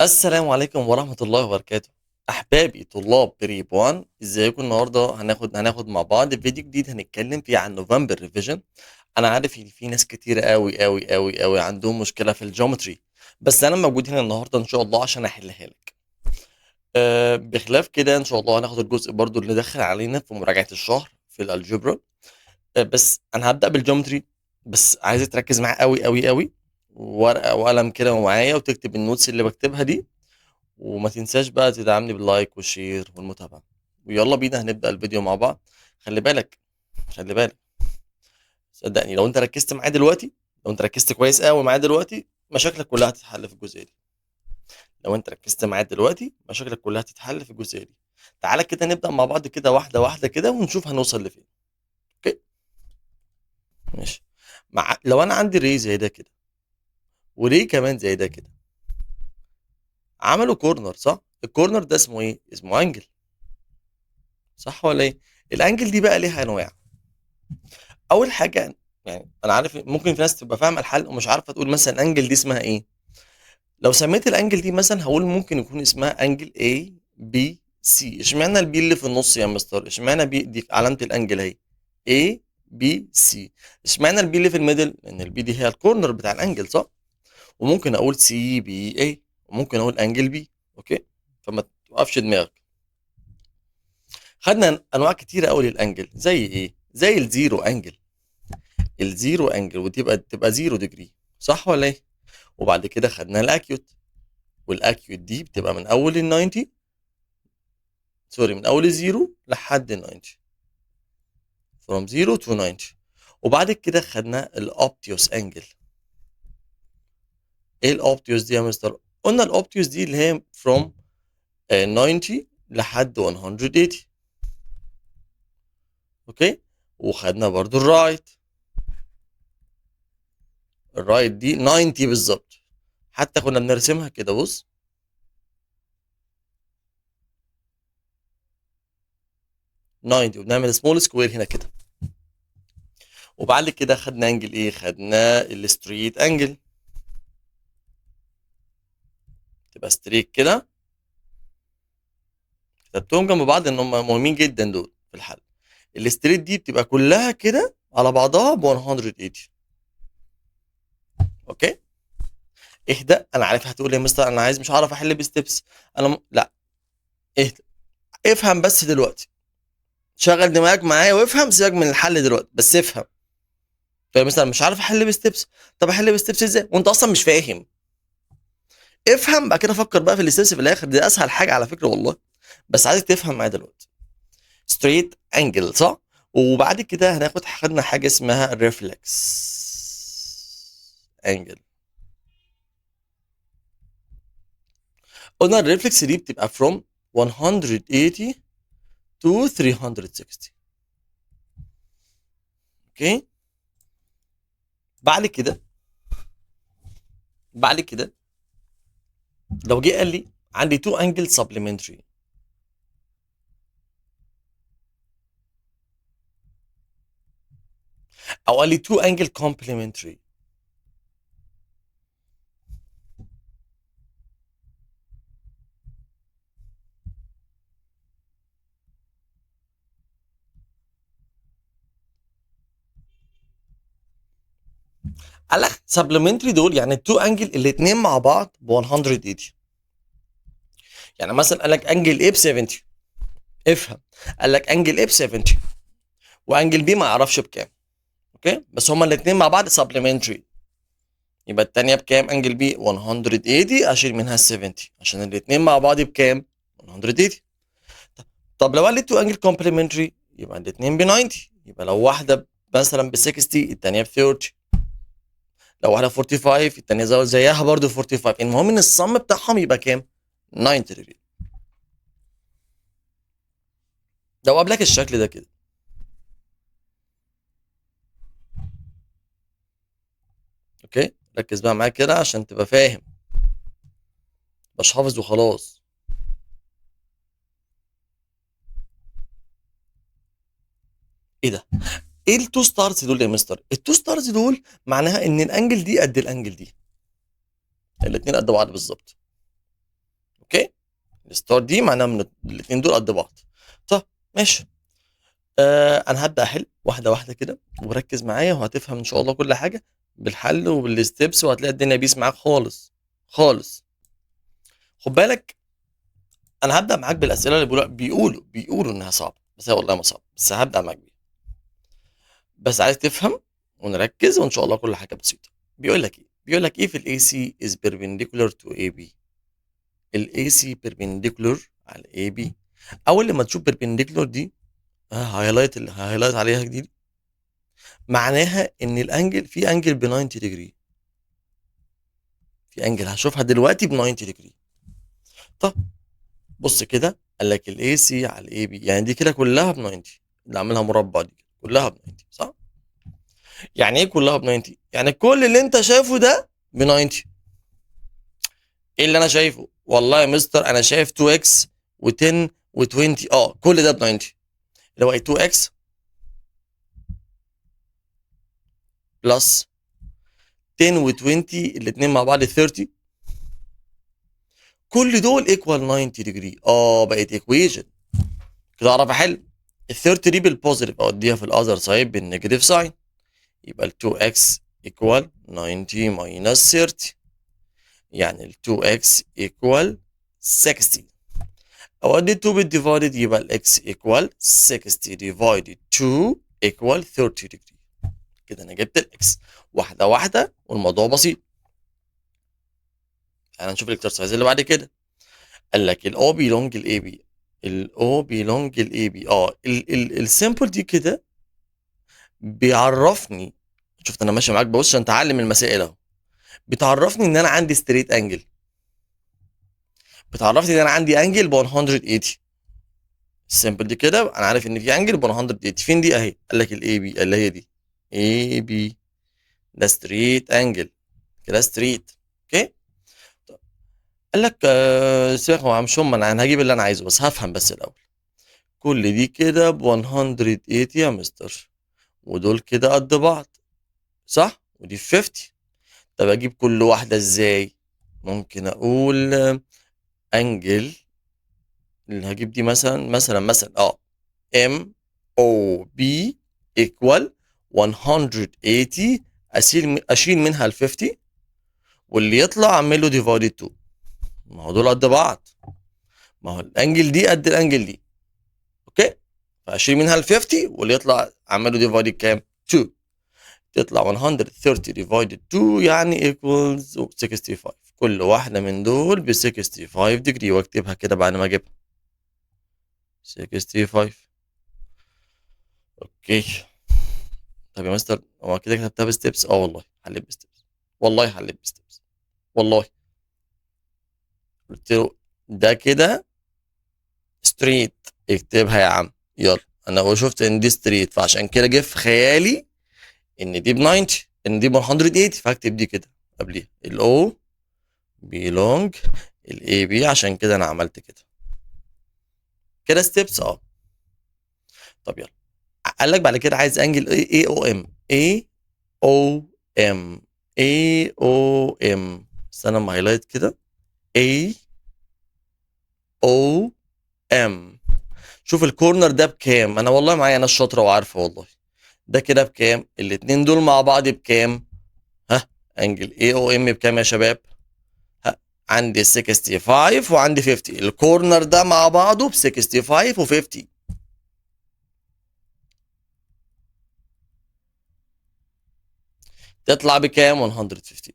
السلام عليكم ورحمة الله وبركاته. أحبابي طلاب بريب 1، ازيكم؟ النهاردة هناخد مع بعض فيديو جديد هنتكلم فيه عن نوفمبر ريفيجن. أنا عارف إن في ناس كتير قوي عندهم مشكلة في الجيومتري، بس أنا موجود هنا النهاردة إن شاء الله عشان أحلها لك. بخلاف كده إن شاء الله هناخد الجزء برضو اللي دخل علينا في مراجعة الشهر في الألجبرا. بس أنا هبدأ بالجيومتري، بس عايزك تركز معايا قوي، ورقة وقلم كده ومعايا وتكتب النوتس اللي بكتبها دي، وما تنساش بقى تدعمني باللايك والشير والمتابعة. ويلا بينا هنبدأ الفيديو مع بعض. خلي بالك، خلي بالك، صدقني لو انت ركزت كويس قوي معايا دلوقتي مشاكلك كلها هتتحل في الجزئية دي. لو انت ركزت معايا دلوقتي مشاكلك كلها هتتحل في الجزئية دي. تعالى كده نبدأ مع بعض كده واحدة واحدة كده ونشوف هنوصل لفين. اوكي، ماشي. لو انا عندي ري زي ده كده وري كمان زي ده كده، عملوا كورنر، صح؟ الكورنر ده اسمه ايه؟ اسمه انجل، صح ولا ايه؟ الانجل دي بقى ليها انواع. اول حاجه، يعني انا عارف ممكن في ناس تبقى فاهمه الحل ومش عارفه تقول مثلا انجل دي اسمها ايه. لو سميت الانجل دي مثلا هقول ممكن يكون اسمها انجل A B C. اشمعنى البي اللي في النص يا مستر؟ اشمعنى بي دي علامه الانجل اهي A B C؟ اشمعنى البي اللي في الميدل؟ لان البي دي هي الكورنر بتاع الانجل، صح؟ وممكن اقول سي بي اي، وممكن اقول انجل بي. اوكي، فما توقفش دماغك. خدنا انواع كتيره قوي للانجل، زي ايه؟ زي الزيرو انجل. الزيرو انجل تبقى زيرو ديجري، صح ولا ايه؟ وبعد كده خدنا الاكيوت، والاكيوت دي بتبقى من اول ال 90، سوري، من اول الزيرو لحد ال 90، from 0 to 90. وبعد كده خدنا الاوبتيوس انجل. ايه الاوبتيوس دي يا مستر؟ قلنا الاوبتيوس دي اللي هي from 90 لحد 180. اوكي، وخدنا برضو الرايت دي 90 بالظبط، حتى كنا بنرسمها كده، بص 90، وبنعمل سمول سكوير هنا كده. وبعد كده خدنا انجل ايه؟ خدنا الستريت انجل، تبقى ستريت كده. كتبتهم جنب بعض ان هم مهمين جدا دول في الحل. الستريت دي بتبقى كلها كده على بعضها ب 180. اوكي، اهدى. انا عارف هتقول يا مستر انا عايز مش هعرف احل بستبس. لا، اهدى، افهم بس دلوقتي. شغل دماغك معايا وافهم، سيبك من الحل دلوقتي بس افهم. طيب مثلا مش عارف احل بستبس، طب احل بستبس ازاي وانت اصلا مش فاهم؟ افهم بعد كده فكر بقى في الستبس في الاخر، دي اسهل حاجه على فكره والله. بس عايزك تفهم معايا دلوقتي. ستريت انجل، صح؟ وبعد كده خدنا حاجه اسمها ريفلكس انجل. قلنا الريفلكس دي بتبقى from 180 to 360. اوكي، بعد كده بعد كده لو جه قال لي عندي 2 انجل supplementary، او قال لي 2 انجل complementary. قال لك supplementary دول يعني التو انجل الاثنين مع بعض ب 180. يعني مثلا قال لك انجل ايه ب 70، افهم. قال لك انجل ايه ب 70 وانجل بي ما اعرفش بكام. اوكي، بس هما الاثنين مع بعض supplementary، يبقى الثانيه بكام؟ انجل بي 180، اشيل منها ال 70 عشان الاثنين مع بعض بكام؟ 180. طب لو قال لي 2 انجل complementary يبقى الاثنين ب 90، يبقى لو واحده مثلا ب 60 الثانيه ب 30، لو واحده 45 الثانيه زيها برضه 45. المهم ان الصم بتاعهم يبقى كام؟ 90 degree. لو قابلك الشكل ده كده، اوكي، ركز بقى معايا كده عشان تبقى فاهم، مش حافظ وخلاص. ايه ده؟ ايه التو ستارز دول يا مستر؟ التو ستارز دول معناها ان الانجل دي قد الانجل دي، الاتنين قد بعض بالظبط. الستار دي معناها من الاثنين دول قد بعض. طب ماشي. انا هبدا احل واحده واحده كده، وركز معايا وهتفهم ان شاء الله كل حاجه بالحل وبالستبس، وهتلاقي الدنيا بيس معاك خالص خالص. خد بالك، انا هبدا معاك بالاسئله اللي بيقولوا انها صعبه، بس هي والله ما صعبه، بس هبدا معاك بيها. بس عايز تفهم ونركز، وان شاء الله كل حاجه بسيطه. بيقول لك ايه في الاي سي is perpendicular to AB. الاي سي perpendicular على الاي بي. اول لما تشوف perpendicular دي، هايلايت عليها جديد، معناها ان الانجل في انجل ب 90 ديجري. في انجل هشوفها دلوقتي ب 90 ديجري. طب بص كده، قال لك الاي سي على الاي بي، يعني دي كده كلها ب 90، اللي عاملها مربع دي كلها ب 90، صح؟ يعني ايه كلها ب 90؟ يعني كل اللي انت شايفه ده ب 90. ايه اللي انا شايفه؟ والله يا مستر انا شايف 2 اكس و10 و20، كل ده ب 90. اللي هو 2 اكس بلس 10 و20 الاثنين مع بعض 30، كل دول ايكوال 90 ديجري. بقت ايكويجن كده اعرف احل. ال 30 دي بالبوزيتيف اوديها في الاذر سايد بالنيجاتيف ساين، يبقى ال 2x equal 90 minus 30، يعني ال 2x equal 60. اودي 2 بالديفايدد، يبقى ال x equal 60 divided 2 equal 30 degree. كده انا جبت ال x واحده واحده، والموضوع بسيط. تعالى نشوف الاكسرسايز اللي بعد كده. قال لك ال O belong ل AB. ال O belong ل AB. السيمبل دي كده بيعرفني، شفت انا ماشي معاك ببص عشان تعلم المسائل اهو. بتعرفني ان انا عندي ستريت انجل، بتعرفني ان انا عندي انجل ب 180. السيمبل دي كده انا عارف ان في انجل ب 180. فين دي؟ اهي. قال لك الاي بي اللي هي دي اي بي، ده ستريت انجل كده، ستريت. اوكي. طب قال لك سيبك هو مش هم، انا هجيب اللي انا عايزه، بس هفهم بس الاول. كل دي كده ب 180 يا مستر، ودول كده قد بعض، صح؟ ودي 50. طب اجيب كل واحده ازاي؟ ممكن اقول انجل اللي هجيب دي مثلا ام او بي ايكوال 180. اشيل منها ال 50، واللي يطلع اعمل له ديفايدد 2. ما هو دول قد بعض، ما هو الانجل دي قد الانجل دي. اوكي، فاشيل منها ال 50 واللي يطلع اعمل له ديفايدد كام؟ 2. تطلع 130 ديفايدد 2 يعني ايكوالز 65. كل واحده من دول ب 65 ديجري، واكتبها كده بعد ما اجيبها 65. اوكي. طب يا مستر هو كده كتبتها بستبس؟ والله حليت بستبس، والله حليت بستبس، والله. قلت له ده كده ستريت، اكتبها يا عم يلا. انا شفت ان دي ستريت، فعشان كده جه في خيالي ان دي ب 90، ان دي ب 180، فاكتب دي كده قبليها الاو بيلونج الاي بي، عشان كده انا عملت كده كده ستيبس. طب يلا. قال لك بعد كده عايز انجل اي او ام. اي او ام. اي او ام. استنى ما هايلايت كده. اي او ام. شوف الكورنر ده بكام؟ انا والله معايا ناس شاطره وعارفه والله. ده كده بكام؟ الاتنين دول مع بعض بكام؟ ها، انجل اي او ام بكام يا شباب؟ ها، عندي 65 وعندي 50. الكورنر ده مع بعضه ب 65 و 50. تطلع بكام؟ 150.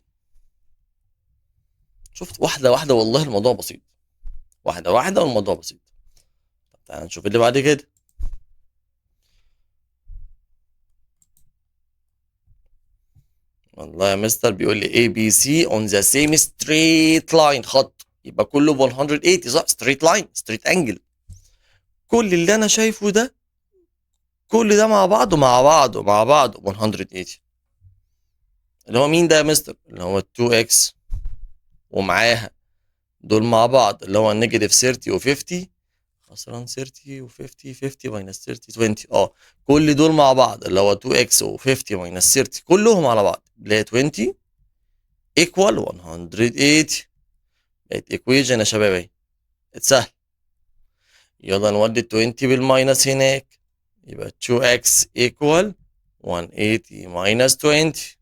شفت؟ واحده واحده، والله الموضوع بسيط، واحده واحده والموضوع بسيط. طب تعالى نشوف اللي بعد كده. والله يا مستر بيقول لي A B C on the same straight line، خط يبقى كله ب 180، صح؟ straight line straight angle. كل اللي انا شايفه ده، كل ده مع بعضه مع بعضه مع بعضه ب 180. اللي هو مين ده يا مستر؟ اللي هو 2x ومعاها دول مع بعض اللي هو نيجاتيف 30 و50، خسران 30 و50، 50 ماينس 30 20. كل دول مع بعض اللي هو 2x و50 ماينس 30 كلهم على بعض اللي هي 20 ايكوال 180. بقت ايكويجن يا شباب اهي. سهل. يلا نودي ال 20 بالماينس هناك، يبقى 2x equal 180 minus 20،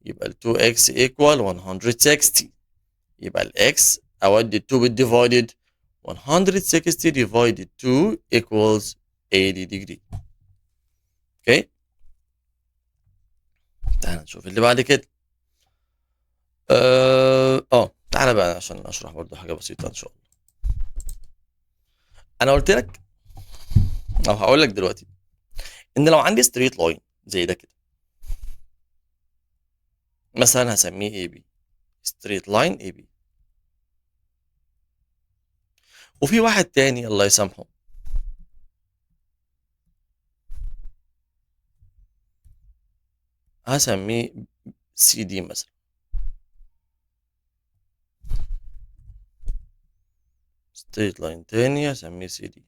يبقى ال 2x equal 160. يبقى ال x أودي ال 2 بالdivided، 160 divided 2 equals 80 degree. اوكي، تعال نشوف اللي بعد كده. تعالى بقى عشان اشرح برضو حاجة بسيطة ان شاء الله. انا قلت لك او هقول لك دلوقتي ان لو عندي ستريت لاين زي ده كده، مثلا هسميه اي بي، ستريت لاين اي بي، وفي واحد تاني الله يسامحه هسميه سي دي مثلا. ستريت لاين تاني هسميه سي دي.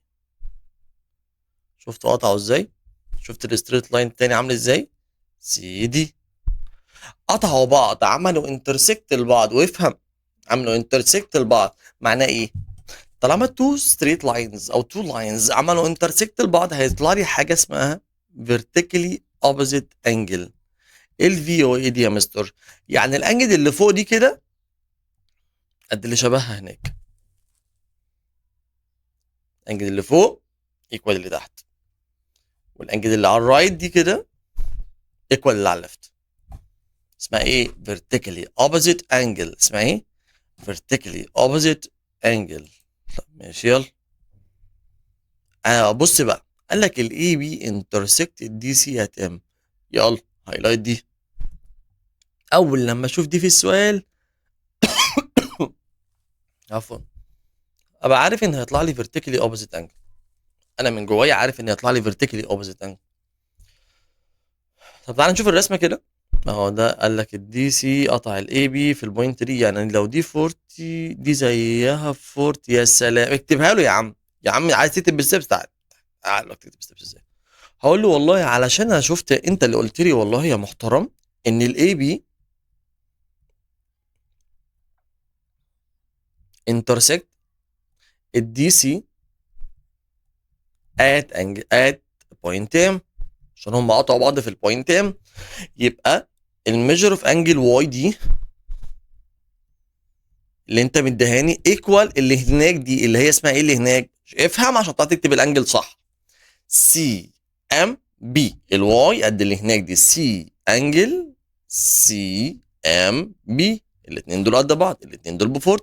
شفتوا قطعوا ازاي؟ شفت الستريت لاين التاني عامل ازاي؟ سي دي. قطعوا بعض، عملوا انترسكت لبعض، وافهم، عملوا انترسكت لبعض معناه ايه؟ طالما تو ستريت لاينز او تو لاينز عملوا انترسكت لبعض، هيطلع لي حاجه اسمها vertically opposite angle. ايه الفي او اي دي يا مستر؟ يعني الانجل اللي فوق دي كده قد اللي شبهها هناك، الانجل اللي فوق ايكوال اللي تحت، والانجل اللي على الرايت دي كده ايكوال اللي على الليفت. اسمها ايه؟ vertically opposite angle. اسمها ايه؟ vertically opposite angle. طب ماشي يلا. بص بقى، قال لك الاي بي انترسكت الدي سي ات ام. يلا هايلايت دي. اول لما اشوف دي في السؤال عفوا، ابقى عارف ان هيطلع لي vertically opposite angle. انا من جوايا عارف ان هيطلع لي vertically opposite angle. طب تعالى نشوف الرسمه كده. اهو ده قال لك الدي سي قطع الاي بي في البوينت دي، يعني لو دي 40 دي زيها 40. يا سلام، اكتبها له يا عم. يا عم عايز تكتب بالستبس؟ تعال تعال لك تكتب بالستبس ازاي. هقول له والله علشان انا شفت انت اللي قلت لي والله يا محترم ان الاي بي انترسكت الدي سي ات بوينت ام، عشان هم قطعوا بعض في البوينت ام. يبقى الميجر اوف انجل واي دي اللي انت مديهاني ايكوال اللي هناك دي، اللي هي اسمها ايه اللي هناك؟ افهم عشان تعرف تكتب الانجل صح. سي ام بي، الواي قد اللي هناك دي، سي انجل سي ام بي، الاثنين دول قد بعض، الاثنين دول ب 40.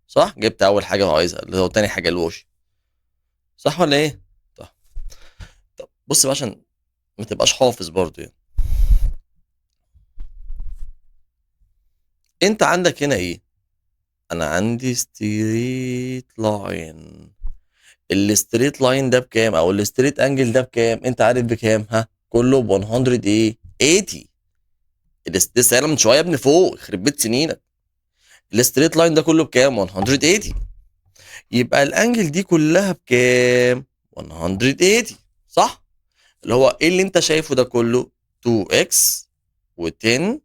صح؟ جبت اول حاجه هو عايزها، اللي هو تاني حاجه الوش. صح ولا ايه؟ طب طب بص بقى عشان ما تبقاش حافظ برضه يعني. انت عندك هنا ايه؟ انا عندي ستريت لاين. الستريت لاين ده بكام؟ او الستريت انجل ده بكام؟ انت عارف بكام؟ ها، كله ب 100 ايه 80. لسه قايله من شويه يا ابني فوق، يخرب بيت سنينك. الستريت لاين ده كله بكام؟ 180. يبقى الانجل دي كلها بكام؟ 180. صح؟ اللي هو ايه اللي انت شايفه ده كله؟ 2x و10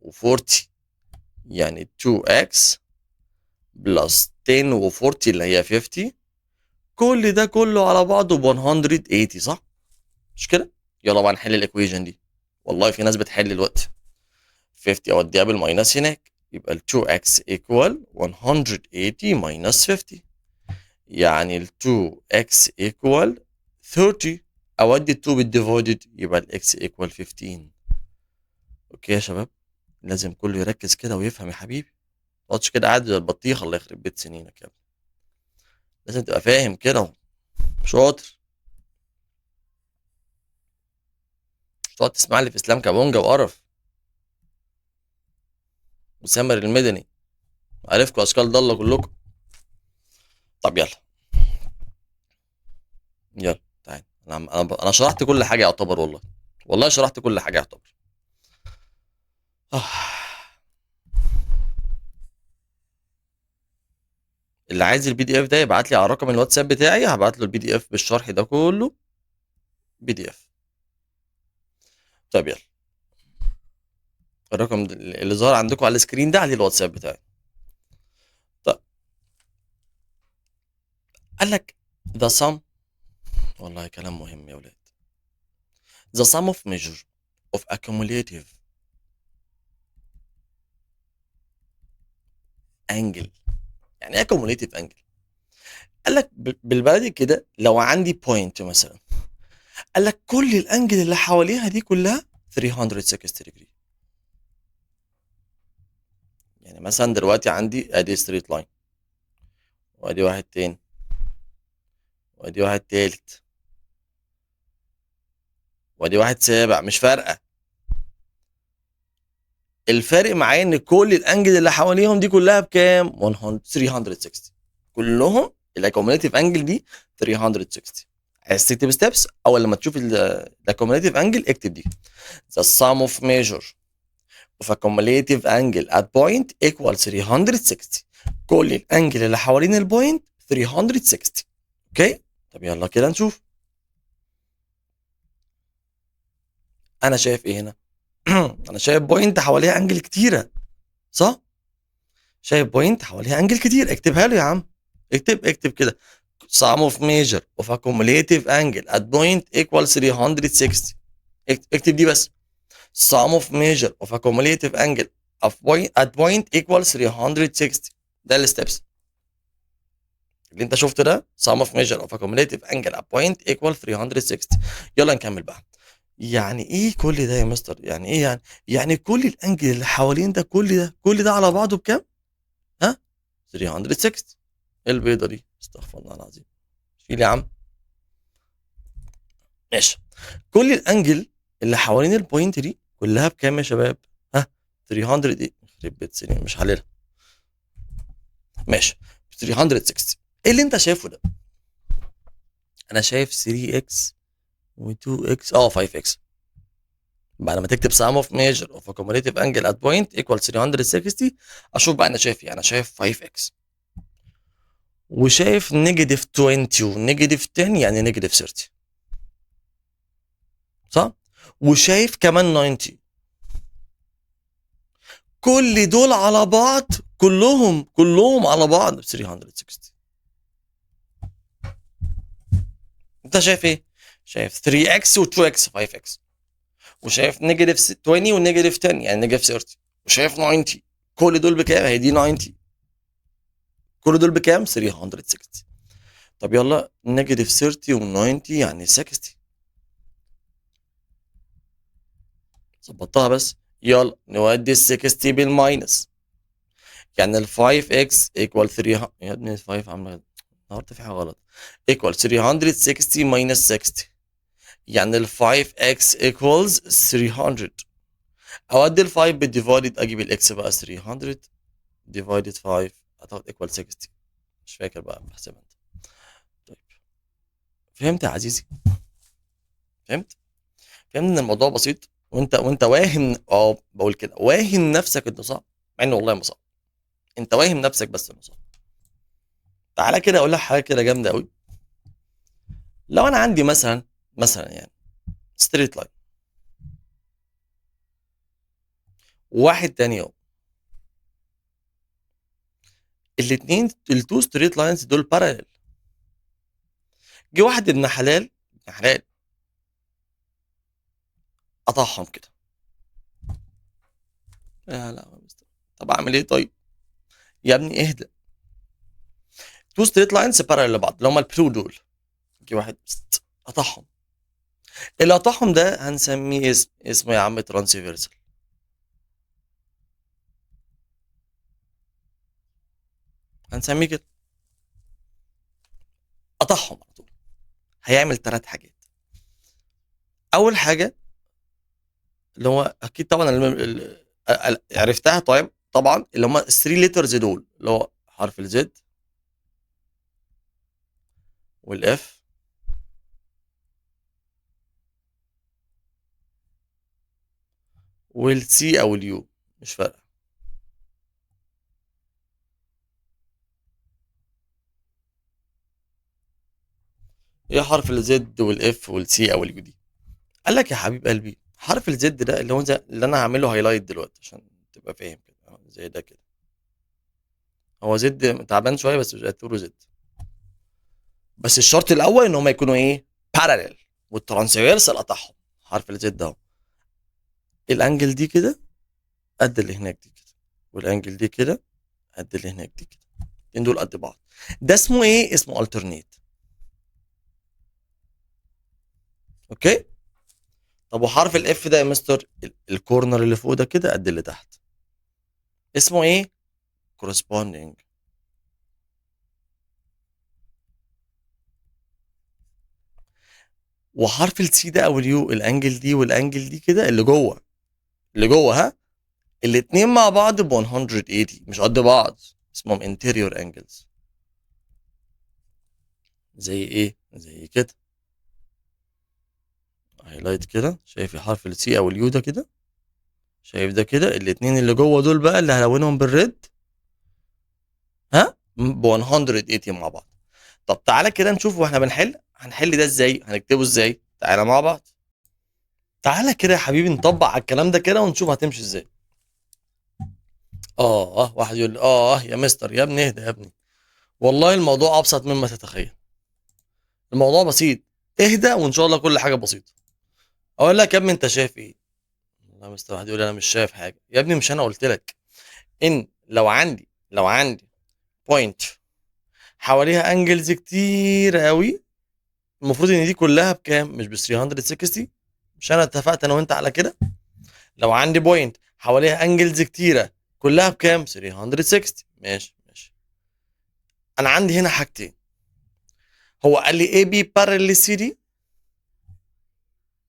و40، يعني 2x بلس 10 و40 اللي هي 50. كل ده كله على بعضه ب 180. صح؟ مش كده؟ يلا بقى نحل الايكويشن دي. والله في ناس بتحل الوقت. 50 اوديها بالماينس هناك، يبقى ال 2x equal 180 minus 50، يعني ال 2x equal 30. اودي ال 2 بالديفايدد يبقى ال x equal 15. اوكي يا شباب، لازم كله يركز كده ويفهم يا حبيبي. ما تقعدش كده قاعد زي البطيخه، الله يخرب بيت سنينك يا ابني. لازم تبقى فاهم كده. شاطر. مش تقعد تسمع لي في اسلام كابونجا وقرف وسامر المدني، عارفكم اشكال ضاله كلكم. طب يلا يلا تعال. انا شرحت كل حاجه يعتبر، والله والله شرحت كل حاجه يعتبر. آه. اللي عايز البي دي اف ده يبعت لي على رقم الواتساب بتاعي، هبعت له البي دي اف بالشرح ده كله بي دي اف. طب يلا، الرقم اللي ظهر عندكم على السكرين ده عليه الواتساب بتاعي. طب قال لك the sum، والله كلام مهم يا ولاد. the sum of measure of accumulative angle. يعني ايه accumulative angle؟ قال لك بالبلدي كده، لو عندي بوينت مثلا، قال لك كل الانجل اللي حواليها دي كلها 360 degree. يعني مثلا دلوقتي عندي ادي ستريت لاين، وادي واحد تاني، وادي واحد تالت، وادي واحد سابع، مش فارقه. الفارق معايا ان كل الانجل اللي حواليهم دي كلها بكام؟ 100 360 كلهم. الاكوميليتيف انجل دي 360. عايز تكتب ستيبس، اول لما تشوف الاكوميليتيف انجل اكتب دي. the sum of measure of a cumulative angle at point equal 360. كل الانجل اللي حوالين البوينت 360. اوكي، طب يلا كده نشوف. انا شايف ايه هنا؟ انا شايف بوينت حواليها انجل كتيره، صح؟ شايف بوينت حواليها انجل كتير. اكتبها له يا عم، اكتب كده. sum of measure of a cumulative angle at point equal 360. اكتب دي بس. sum of measure of a cumulative angle of point at point equal 360. ده الستبس اللي انت شفته ده. sum of measure of a cumulative angle at point equal 360. يلا نكمل بقى. يعني ايه كل ده يا مستر؟ يعني ايه يعني؟ يعني كل الانجل اللي حوالين ده، كل ده على بعضه بكام؟ ها؟ 360. ايه البيضه دي؟ استغفر الله العظيم. شيل يا عم. ماشي. كل الانجل اللي حوالين البوينت دي كلها بكام يا شباب؟ ها؟ 300. ايه يخرب بيت سنين، مش حللها. ماشي، 360. ايه اللي انت شايفه ده؟ انا شايف 3x و2x 5x. بعد ما تكتب sum of measure of a cumulative angle at point equal 360، اشوف بقى انا شايف ايه. انا شايف 5x، وشايف نيجاتيف 20 ونيجاتيف 10، يعني نيجاتيف 30، صح؟ وشايف كمان 90. كل دول على بعض، كلهم على بعض ب 360. انت شايف ايه؟ شايف 3x و2x 5x، وشايف نيجاتيف 20 ونيجاتيف 10، يعني نيجاتيف 30، وشايف 90. كل دول بكام؟ هي دي 90. كل دول بكام؟ 360. طب يلا نيجاتيف 30 و90 يعني 60. ظبطتها بس. يلا نودي ال 60 بالماينس. يعني ال 5x equal 300. يا ابني ال 5 عامله النهارده في حاجه غلط. equal 360 minus 60. يعني ال 5x equals 300. اودي ال 5 بالديفايدد، اجيب الاكس بقى 300 divided 5 هتاخد equal 60. مش فاكر بقى، بحسبها انت. طيب، فهمت يا عزيزي؟ فهمت؟ فهمت ان الموضوع بسيط، وانت واهم، بقول كده واهم نفسك انه صعب، مع انه والله ما صعب. انت واهم نفسك بس انه صعب. تعالى كده اقول لك حاجه كده جامده قوي. لو انا عندي مثلا يعني ستريت لاين، وواحد تاني اهو، الاثنين التو ستريت لاينز دول باراليل. جه واحد ابن حلال، ابن حلال، قطعهم كده. لا لا يا مستر. طب اعمل ايه طيب؟ يا ابني اهدى. تو ستريت لاينز باراليل لبعض، اللي هم البرو دول. جه واحد قطعهم. اللي قطعهم ده هنسميه اسمه يا عم ترانسفيرسال. هنسميه كده. قطعهم على طول. هيعمل ثلاث حاجات. اول حاجه، اللي هو اكيد طبعا عرفتها. طيب طبعا اللي هم الثري ليترز دول، اللي هو حرف الزد والاف والسي او اليو، مش فارقه. ايه حرف الزد والاف والسي او اليو دي؟ قال لك يا حبيب قلبي، حرف الزد ده اللي هو زي اللي انا هعمله هايلايت دلوقتي عشان تبقى فاهم كده، زي ده كده. هو زد تعبان شويه بس مش هتقوله زد. بس الشرط الاول ان هم يكونوا ايه؟ باراليل، والترانسفيرسال قطعهم. حرف الزد ده اهو، الانجل دي كده قد اللي هناك دي كده، والانجل دي كده قد اللي هناك دي كده، الاتنين دول قد بعض. ده اسمه ايه؟ اسمه الترنيت. اوكي. طب وحرف الاف ده يا مستر، الكورنر اللي فوق ده كده قد اللي تحت، اسمه ايه؟ corresponding. وحرف السي ده او اليو، الانجل دي والانجل دي كده اللي جوه، اللي جوه ها، الاتنين مع بعض ب 180 مش قد بعض، اسمهم interior angles. زي ايه؟ زي كده، هايلايت كده، شايف حرف السي او اليو ده كده؟ شايف ده كده؟ الاتنين اللي جوه دول بقى اللي هلونهم بالريد، ها، ب 180 مع بعض. طب تعالى كده نشوف واحنا بنحل، هنحل ده ازاي؟ هنكتبه ازاي؟ تعالى مع بعض. تعالى كده يا حبيبي نطبق على الكلام ده كده ونشوف هتمشي ازاي. واحد يقول لي يا مستر يا ابني اهدى يا ابني، والله الموضوع ابسط مما تتخيل. الموضوع بسيط، اهدى وان شاء الله كل حاجه بسيطه. اقول لك يا ابني انت شايف ايه؟ والله يا مستر واحد يقول لي انا مش شايف حاجه. يا ابني مش انا قلت لك ان لو عندي بوينت حواليها انجلز كتير قوي، المفروض ان دي كلها بكام؟ مش ب 360؟ مش انا اتفقت انا وانت على كده؟ لو عندي بوينت حواليها انجلز كتيره كلها بكام؟ 360. ماشي ماشي. انا عندي هنا حاجتين، هو قال لي اي بي بارل سي دي،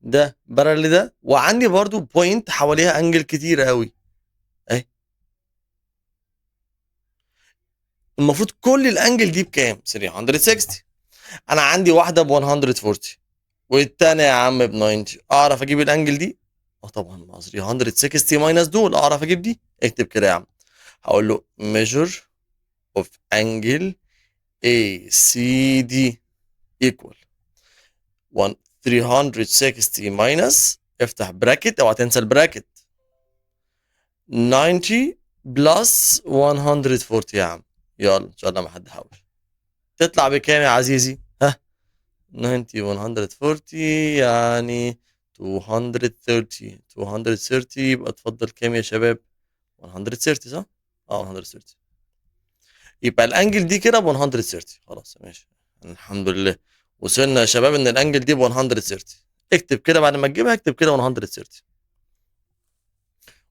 ده بارل ده، وعندي برضو بوينت حواليها انجل كتيره قوي اهي. المفروض كل الانجل دي بكام؟ 360. انا عندي واحده ب 140 والتانية يا عم ب 90، اعرف اجيب الانجل دي؟ طبعا مع 360 ماينس دول اعرف اجيب دي. اكتب كده يا عم، هقول له measure of angle ACD equal 360 minus، افتح براكت اوعى تنسى البراكت، 90 بلس 140 يا عم. يلا ان شاء الله ما حد حاول. تطلع بكام يا عزيزي؟ ها، 90 140 يعني 230. 230 يبقى تفضل كام يا شباب؟ 130 صح؟ 130. يبقى الانجل دي كده ب 130. خلاص ماشي، الحمد لله وصلنا يا شباب ان الانجل دي ب 130. اكتب كده بعد ما تجيبها، اكتب كده 130.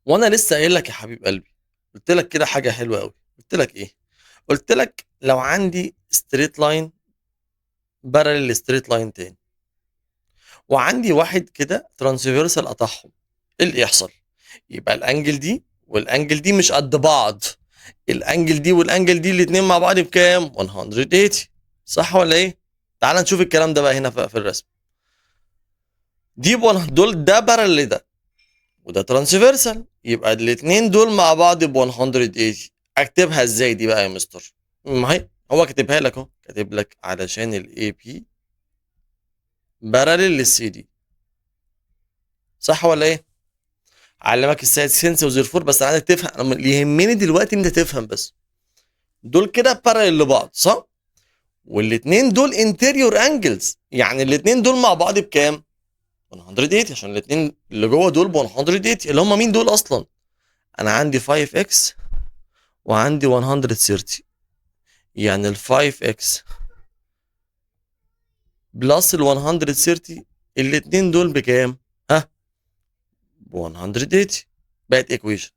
وانا لسه قايل لك يا حبيب قلبي، قلت لك كده حاجه حلوه قوي. قلت لك ايه؟ قلت لك لو عندي ستريت لاين بارلل ستريت لاين تاني، وعندي واحد كده ترانسفيرسال قطعهم، ايه اللي يحصل؟ يبقى الانجل دي والانجل دي مش قد بعض، الانجل دي والانجل دي الاتنين مع بعض بكام؟ 180. صح ولا ايه؟ تعال نشوف الكلام ده بقى هنا في الرسم. دي دول ده بارل ده، وده ترانسفيرسال، يبقى الاتنين دول مع بعض ب 180. اكتبها ازاي دي بقى يا مستر؟ ما هي هو كاتبها لك اهو، كاتب لك علشان الاي بي بارل للسي دي. صح ولا ايه؟ علمك السايد سينس وزير فور، بس انا عايزك تفهم، انا اللي يهمني دلوقتي ان انت تفهم بس. دول كده بارل لبعض صح؟ والاتنين دول انتيريور انجلز، يعني الاتنين دول مع بعض بكام؟ 180، عشان الاتنين اللي جوه دول ب 180 اللي هم مين دول اصلا؟ انا عندي 5 اكس وعندي 130، يعني ال 5 اكس بلس ال 130 الاتنين دول بكام؟ ها، ب 180. بقت ايكويشن.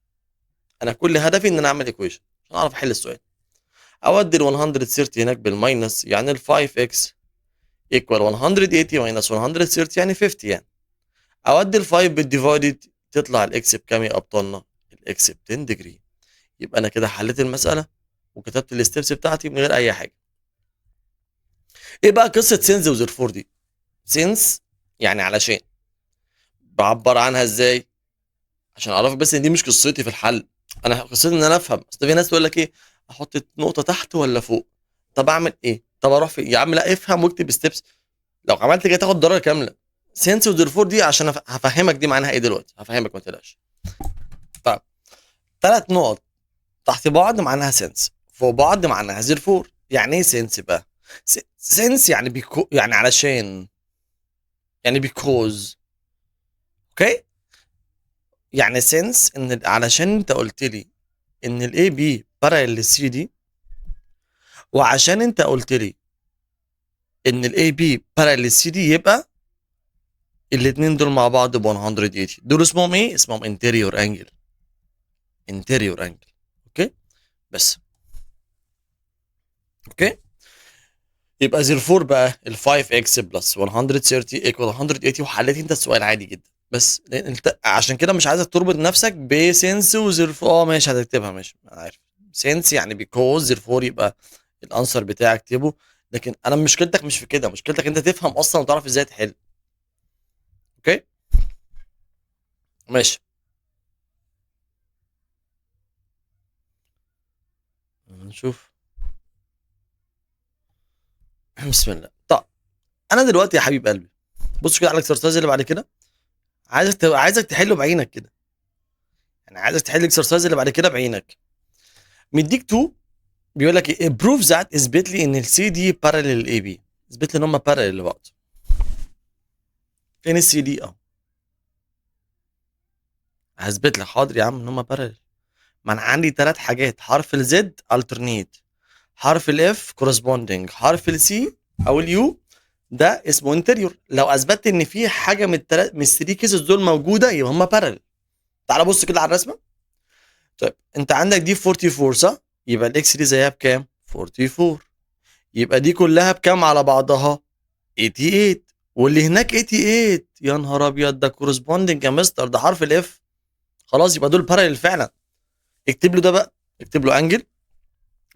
انا كل هدفي ان انا اعمل ايكويشن عشان اعرف احل السؤال. اودي ال 130 هناك بالماينس، يعني ال 5 اكس ايكوال 180 ماينس 130 يعني 50 يعني. اودي ال 5 بالديفايدد، تطلع الاكس بكام يا ابطالنا؟ الاكس ب 10 ديجري. يبقى انا كده حليت المساله وكتبت الستبس بتاعتي من غير اي حاجه. ايه بقى قصه سينز وزيرفور دي؟ سينس يعني علشان، بعبر عنها ازاي؟ عشان اعرف بس ان دي مش قصتي في الحل، انا قصتي ان انا افهم. اصل في ناس تقول لك ايه، احط نقطه تحت ولا فوق؟ طب اعمل ايه؟ طب اروح فين يا عم؟ لا افهم واكتب ستيبس، لو عملت كده تاخد درجه كامله. سينس وديرفور دي عشان هفهمك دي معناها ايه دلوقتي، هفهمك ما تقلقش. طيب، 3 نقط تحت بعض معناها سنس، فوق بعض معناها زيرفور. يعني ايه سنس بقى؟ since يعني يعني علشان، يعني because. اوكي، يعني since ان علشان انت قلت لي ان الاي بي parallel للسي دي، وعشان انت قلت لي ان الاي بي parallel للسي دي، يبقى الاثنين دول مع بعض ب 180. دول اسمهم ايه؟ اسمهم interior angle. interior angle. اوكي بس. اوكي، يبقى 04 بقى ال 5x بلس 130 ايكوال 180، وحليت انت السؤال عادي جدا. بس انت عشان كده مش عايزك تربط نفسك بسنس و04. ماشي هتكتبها، ماشي انا عارف سنس يعني بيكوز 04 يبقى الانسر بتاعك اكتبه. لكن انا مشكلتك مش في كده، مشكلتك انت تفهم اصلا وتعرف ازاي تحل. اوكي ماشي. نشوف. بسم الله. طب انا دلوقتي يا حبيب قلبي، بص كده على الاكسرسايز اللي بعد كده. عايزك تحله بعينك كده، يعني عايزك تحل الاكسرسايز اللي بعد كده بعينك. مديك 2، بيقول لك ايه؟ بروف ذات، اثبت لي ان السي دي باراليل للاي بي. اثبت لي ان هم باراليل لبعض. فين السي دي؟ اه هثبت لك، حاضر يا عم، ان هم باراليل. ما انا عندي ثلاث حاجات: حرف الزد alternate، حرف الاف corresponding، حرف السي او اليو ده اسمه انتريور. لو اثبتت ان في حاجه من الثري كيسز دول موجوده، يبقى هم باراليل. تعال بص كده على الرسمه. طيب انت عندك دي 44 صح؟ يبقى الاكس دي زيها بكام؟ 44. يبقى دي كلها بكام على بعضها؟ 88. واللي هناك 88، يا نهار ابيض، ده كورسبوندنج يا مستر، ده حرف الاف. خلاص يبقى دول باراليل فعلا. اكتب له ده بقى، اكتب له انجل.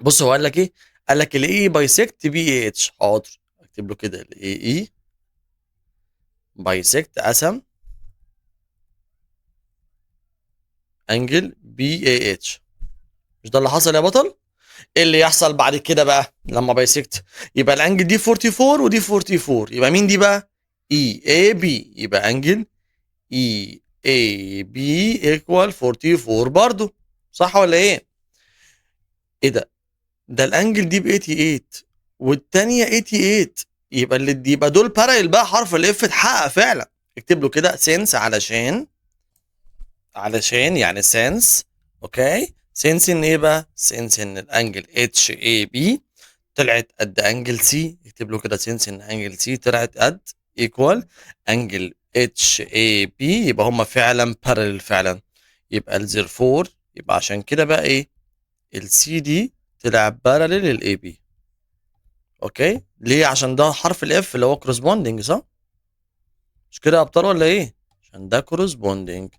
بص هو قال لك ايه؟ قال لك الاي بايسكت بي اي اتش. حاضر، اكتب له كده الاي بايسكت قسم انجل بي اي اتش. مش ده اللي حصل يا بطل؟ ايه اللي يحصل بعد كده بقى لما بايسكت؟ يبقى الانجل دي 44 ودي 44، يبقى مين دي بقى؟ اي اي بي. يبقى انجل اي اي بي ايكوال 44 برضو، صح ولا ايه؟ ايه ده؟ ده الانجل دي ب 88 والتانية 88، يبقى اللي دي يبقى دول باراليل بقى، حرف الاف اتحقق فعلا. اكتب له كده سينس، علشان يعني سينس. اوكي، سينس ان ايه بقى؟ سينس ان الانجل اتش اي بي طلعت قد انجل سي. اكتب له كده سينس ان انجل سي طلعت قد ايكوال انجل اتش اي بي، يبقى هم فعلا باراليل فعلا. يبقى الزر 4، يبقى عشان كده بقى ايه؟ السي دي طلع باراليل للاي بي. اوكي ليه؟ عشان ده حرف الاف اللي هو كورسبوندنج، صح؟ مش كده يا ابطال ولا ايه؟ عشان ده كورسبوندنج.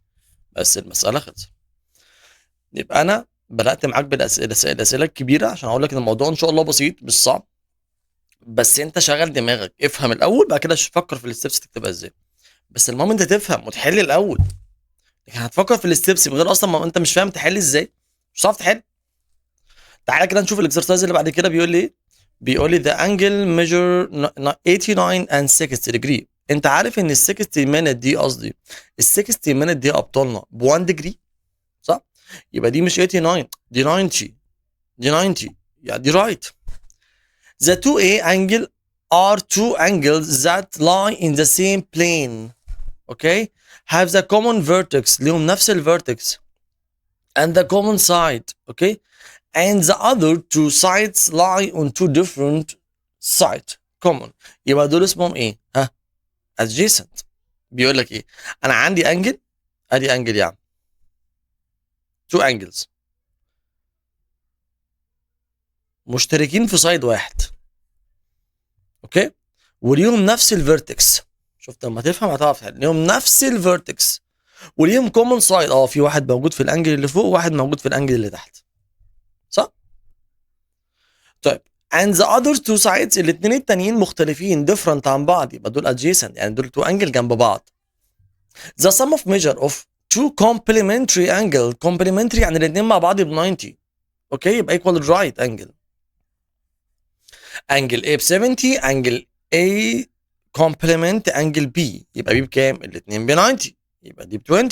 بس المساله خلصت. يبقى انا بدات معاك الاسئله الكبيره عشان اقول لك ان الموضوع ان شاء الله بسيط مش صعب. بس انت شغل دماغك، افهم الاول، بعد كده فكر في الستبس تكتبها ازاي. بس المهم انت تفهم وتحل الاول. لكن هتفكر في الستبس من غير اصلا ما انت مش فاهم تحل ازاي، مش هتعرف تحل. تعالى كده نشوف الاكسرسايز اللي بعد كده بيقول لي ايه. بيقول لي the angle measure 89 and 60 degree. انت عارف ان ال 60 minute دي، قصدي ال 60 minute دي ابطالنا ب 1 degree، صح؟ يبقى دي مش 89، دي 90. دي 90 يعني دي right. The 2A angle are two angles that lie in the same plane. Okay? Have the common vertex. ليهم نفس الفيرتكس. And the common side. Okay? And the other two sides lie on two different sides. Common. يبقى دول اسمهم ايه؟ ها؟ adjacent. بيقول لك ايه؟ انا عندي انجل، ادي انجل يعني. two angles مشتركين في سايد واحد. اوكي؟ وليهم نفس الفيرتكس. شفت لما تفهم هتعرف تحل. ليهم نفس الفيرتكس وليهم كومن سايد. في واحد موجود في الانجل اللي فوق وواحد موجود في الانجل اللي تحت، صح؟ طيب and the other two sides، الاثنين التانيين مختلفين different عن بعض، يبقى دول adjacent يعني دول two angle جنب بعض. the sum of measure of two complementary angle. complementary يعني الاثنين مع بعض ب 90. اوكي يبقى equal right angle. angle A ب 70، angle A complement angle B، يبقى B بكام؟ الاثنين ب 90، يبقى دي ب 20.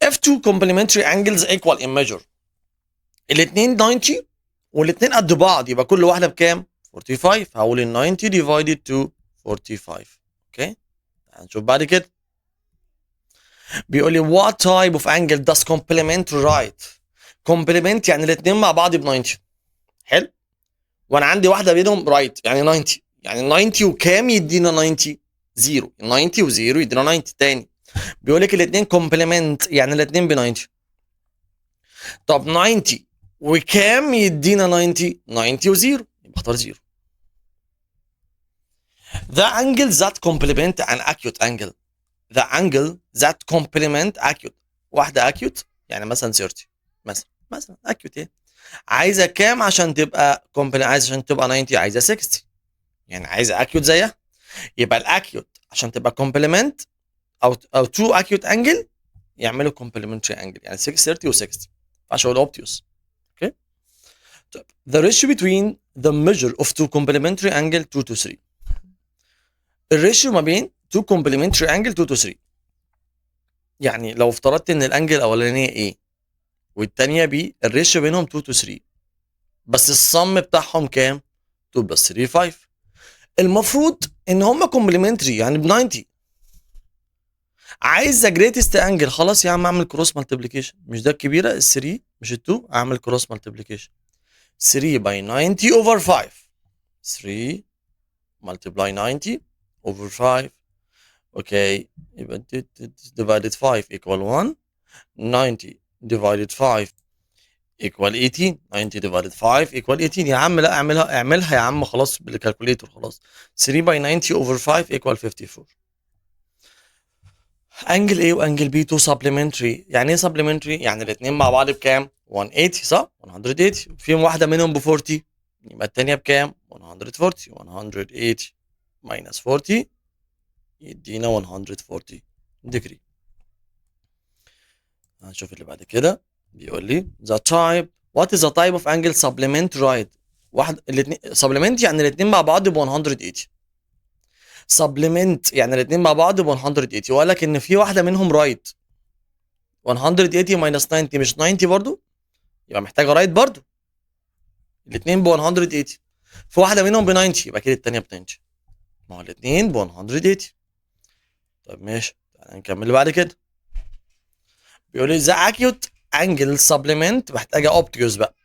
if two complementary angles equal in measure، الاثنين 90 والاتنين قد بعض، يبقى كل واحدة بكام؟ 45. هقول ال 90 divided to 45. اوكي، هنشوف بعد كده. بيقول لي what type of angle does complement right. complement يعني الاتنين مع بعض ب 90. حلو. وانا عندي واحدة بينهم right يعني 90، يعني 90 وكام يدينا 90؟ زيرو. 90 وزيرو يدينا 90 تاني. بيقول لك الاتنين complement يعني الاتنين ب 90. طب 90 وكام يدينا 90؟ 90 وزيرو، يبقى اختار زيرو. The angle that complement an acute angle. The angle that complement acute. واحدة acute يعني مثلا 30 مثلا acute ايه؟ عايزة كام عشان تبقى عايزة عشان تبقى 90؟ عايزة 60، يعني عايزة acute زيها. يبقى الاكيوت عشان تبقى complement او two acute angle يعملوا complementary angle، يعني 630 و60. عشان هو obtuse. اوكي. طيب the ratio between the measure of two complementary angle 2 to 3. الريشيو ما بين two complementary angle 2 to 3، يعني لو افترضت ان الانجل الاولانيه A والثانيه B، الريشيو بينهم 2 to 3، بس الصم بتاعهم كام؟ 2 بلس 3 5. المفروض ان هم كومبلمنتري يعني ب 90. عايز ذا جريتست انجل، خلاص يا عم اعمل كروس مالتيبليكيشن. مش ده الكبيره ال 3 مش ال 2، اعمل كروس مالتيبليكيشن. 3 باي 90 اوفر 5. 3 multiply 90 over 5. اوكي، يبقى divided 5 equal 1. 90 divided 5 equal 18. 90 divided 5 equal 18. يا عم لا، اعملها يا عم خلاص بالكالكوليتر خلاص. 3 by 90 over 5 equal 54. انجل A وانجل B تو supplementary. يعني ايه supplementary؟ يعني الاثنين مع بعض بكام؟ 180 صح؟ 180. فيهم واحدة منهم ب 40، يبقى الثانية بكام؟ 140. 180 minus 40 يدينا 140 degree. هنشوف اللي بعد كده. بيقول لي the type what is the type of angle supplement right. واحد الاثنين supplement يعني الاثنين مع بعض ب 180. supplement يعني الاثنين مع بعض ب 180، وقال لك ان في واحده منهم رايت. 180 minus 90 مش 90 برضو، يبقى محتاجه رايت برضو. الاثنين ب 180، في واحده منهم ب 90، يبقى كده الثانيه ب 90. ما هو الاثنين ب 180. طب ماشي، تعالى نكمل اللي بعد كده. بيقول لي the acute angle supplement محتاجه obtuse بقى.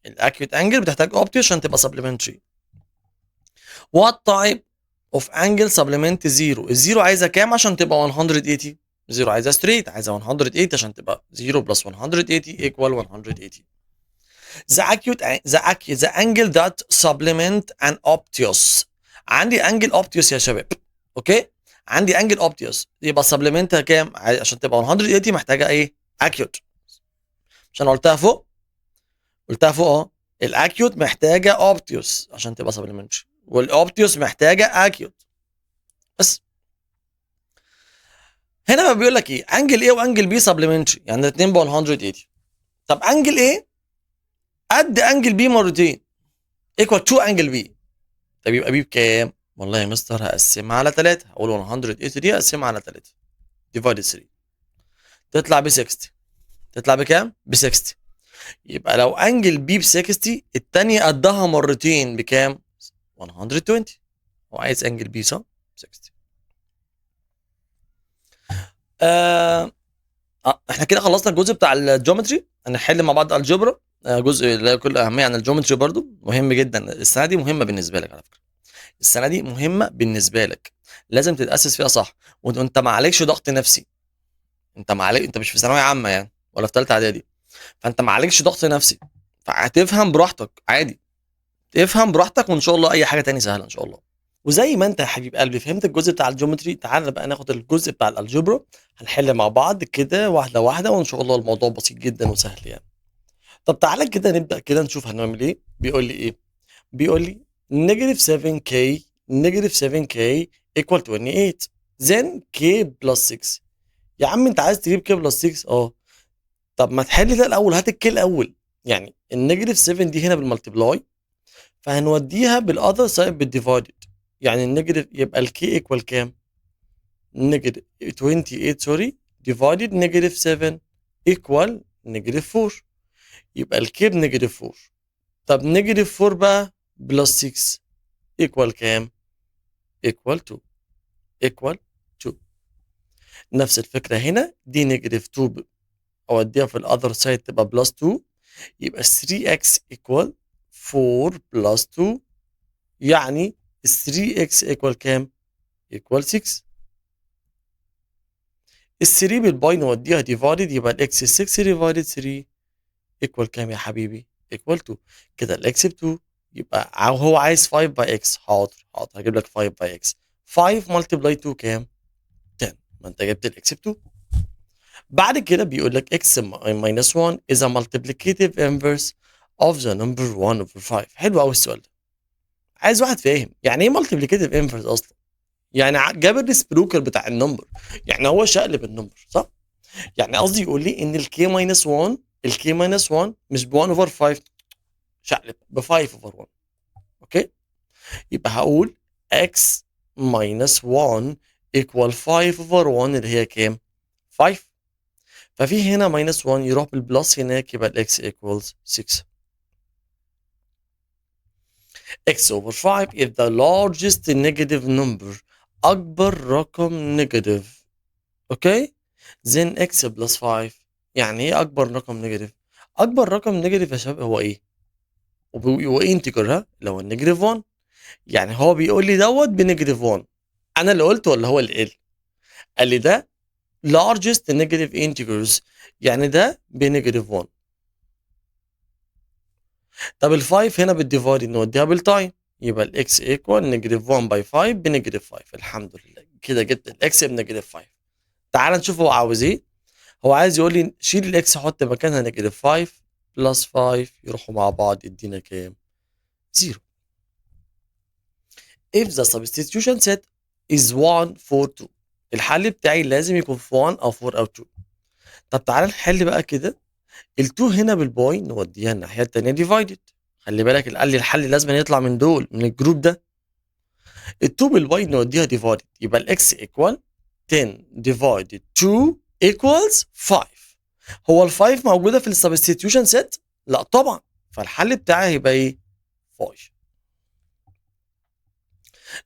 الاكيوت انجل بتحتاج obtuse عشان تبقى supplementary. what type of angle supplement زيرو؟ الزيرو عايزه كام عشان تبقى 180؟ زيرو عايزه ستريت، عايزه 180 عشان تبقى 0 بلس 180 equal 180. the angle that supplement an obtuse. عندي انجل obtuse يا شباب. اوكي، عندي انجل obtuse، يبقى supplement كام عشان تبقى 180؟ محتاجه ايه؟ acute. مش انا قلتها فوق؟ قلتها فوق اهو. الاكيوت محتاجه obtuse عشان تبقى supplementary، والاوبتيوس محتاجه اكيوت. بس هنا بقى بيقول لك ايه؟ انجل ايه وانجل بي سبلمنتري، يعني الاثنين ب 180. طب انجل ايه قد انجل بي مرتين ايكوال 2 انجل بي. طب يبقى بي بكام؟ والله يا مستر هقسمها على 3. هقول 180 دي هقسمها على 3 ديفايد 3 تطلع ب 60. تطلع بكام؟ ب 60. يبقى لو انجل بي ب 60، الثانيه قدها مرتين بكام؟ 120. هو عايز انجل بي صح؟ 60. احنا كده خلصنا الجزء بتاع الجيومتري. هنحل مع بعض الجبر، جزء لا كل اهميه عن الجيومتري برضو مهم جدا. السنه دي مهمه بالنسبه لك على فكره. السنه دي مهمه بالنسبه لك، لازم تتاسس فيها صح. وانت ما عليكش ضغط نفسي. انت مش في ثانويه عامه يعني ولا في ثالثه اعدادي، فانت ما عليكش ضغط نفسي، فهتفهم براحتك عادي. تفهم براحتك، وان شاء الله اي حاجه تاني سهله ان شاء الله. وزي ما انت يا حبيب قلبي فهمت الجزء بتاع الجيومتري، تعال بقى ناخد الجزء بتاع الالجبرا. هنحل مع بعض كده واحده واحده، وان شاء الله الموضوع بسيط جدا وسهل يعني. طب تعالى كده نبدا كده نشوف هنعمل ايه. بيقول لي ايه؟ بيقول لي نيجاتيف 7k نيجاتيف 7k equal 28 then k plus 6. يا عم انت عايز تجيب k plus 6؟ طب ما تحل ده الاول، هات الك الاول. يعني النيجاتيف 7 دي هنا بالملتبلاي، فهنوديها بالاذر سايد بالديفايدد. يعني النيجاتيف يبقى الكي ايكوال كام؟ نيجاتيف 28 سوري ديفايدد نيجاتيف 7 ايكوال نيجاتيف 4. يبقى الكي بنيجاتيف 4. طب نيجاتيف 4 بقى بلس 6 ايكوال كام؟ ايكوال 2. ايكوال 2. نفس الفكرة هنا، دي نيجاتيف 2 اوديها في الاذر سايد تبقى بلس 2، يبقى 3x ايكوال 4 بلس 2، يعني 3x ايكوال كام؟ ايكوال 6. ال 3 بالباي نوديها ديفايدد، يبقى الاكس 6 ديفايدد 3 ايكوال كام يا حبيبي؟ ايكوال 2. كده الاكس ب 2، يبقى هو عايز 5 باي اكس. حاضر حاضر، هجيب لك 5 باي اكس. 5 ملتبلاي 2 كام؟ 10. ما انت جبت الاكس ب 2. بعد كده بيقول لك x minus 1 is a multiplicative inverse of the number 1 over 5. حلو قوي السؤال ده. عايز واحد فاهم يعني ايه multiplicative inverse اصلا. يعني جاب الريسبروكر بتاع النمبر، يعني هو شقلب النمبر صح. يعني قصدي يقول لي ان الكي ماينس 1، الكي ماينس 1 مش ب 1 اوفر 5، شقلب ب 5 اوفر 1. اوكي، يبقى هقول x minus 1 equal 5 over 1 اللي هي كام؟ 5. ففي هنا minus 1 يروح بالبلس هناك، يبقى الاكس equals 6. x over 5 is the largest negative number. أكبر رقم نيجاتيف. اوكي، then x plus 5. يعني ايه أكبر رقم نيجاتيف؟ أكبر رقم نيجاتيف يا شباب هو ايه؟ هو انتجر، ها، اللي هو النيجاتيف 1. يعني هو بيقول لي دوت بنيجاتيف 1. أنا اللي قلت ولا هو اللي قال؟ قال لي ده largest negative integers، يعني ده بنيجاتيف 1. طب ال 5 هنا بالديفايد نوديها بالتايم، يبقى الاكس ايكوال نيجاتيف 1 باي 5 بنيجاتيف 5. الحمد لله كده جبت الاكس بنيجاتيف 5. تعال نشوف هو عاوز ايه. هو عايز يقول لي شيل الاكس حط مكانها نيجاتيف 5 بلس 5 يروحوا مع بعض يدينا كام؟ 0. if the substitution set is 1 4 2، الحل بتاعي لازم يكون في 1 او 4 او 2. طب تعال نحل بقى كده. ال2 هنا بالباي نوديها الناحيه الثانيه ديفايدد. خلي بالك اللي قال لي الحل لازم يطلع من دول، من الجروب ده. ال2 بالواي نوديها ديفايدد، يبقى الاكس ايكوال 10 ديفايدد 2 ايكوالز 5. هو ال 5 موجوده في السبستيتيوشن سيت؟ لا طبعا، فالحل بتاعي هيبقى ايه؟ 5.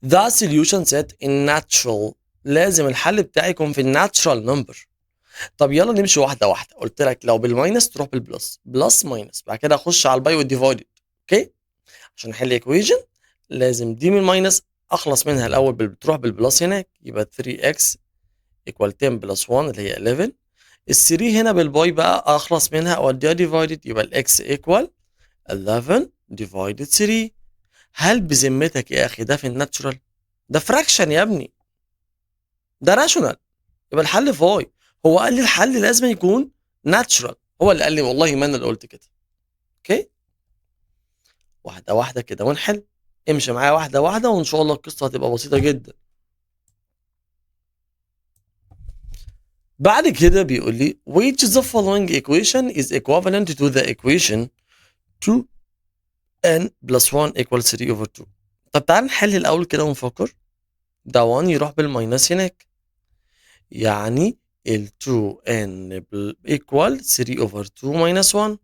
The solution set in natural، لازم الحل بتاعي يكون في الناتشرال نمبر. طب يلا نمشي واحده واحده. قلت لك لو بالماينس تروح بالبلس، بلس ماينس، بعد كده اخش على الباي والديفايدد. اوكي، عشان احل ايكويجن لازم دي من ماينس اخلص منها الاول تروح بالبلس هناك، يبقى 3x ايكوال 10 بلس 1 اللي هي 11. ال 3 هنا بالباي بقى اخلص منها اوديها ديفايدد، يبقى الاكس ايكوال 11 ديفايدد 3. هل بذمتك يا اخي ده في الناتشورال؟ ده فراكشن يا ابني، ده راشونال، يبقى الحل فاي. هو قال لي الحل لازم يكون ناتشورال، هو اللي قال لي والله ما انا اللي قلت كده. اوكي، واحده واحده كده ونحل. امشي معايا واحده واحده وان شاء الله القصه هتبقى بسيطه جدا. بعد كده بيقول لي which the following equation is equivalent to the equation 2n plus 1 equals 3 over 2. طب تعال نحل الاول كده ونفكر. ده 1 يروح بالماينس هناك، يعني ال 2n equal 3 over 2 minus 1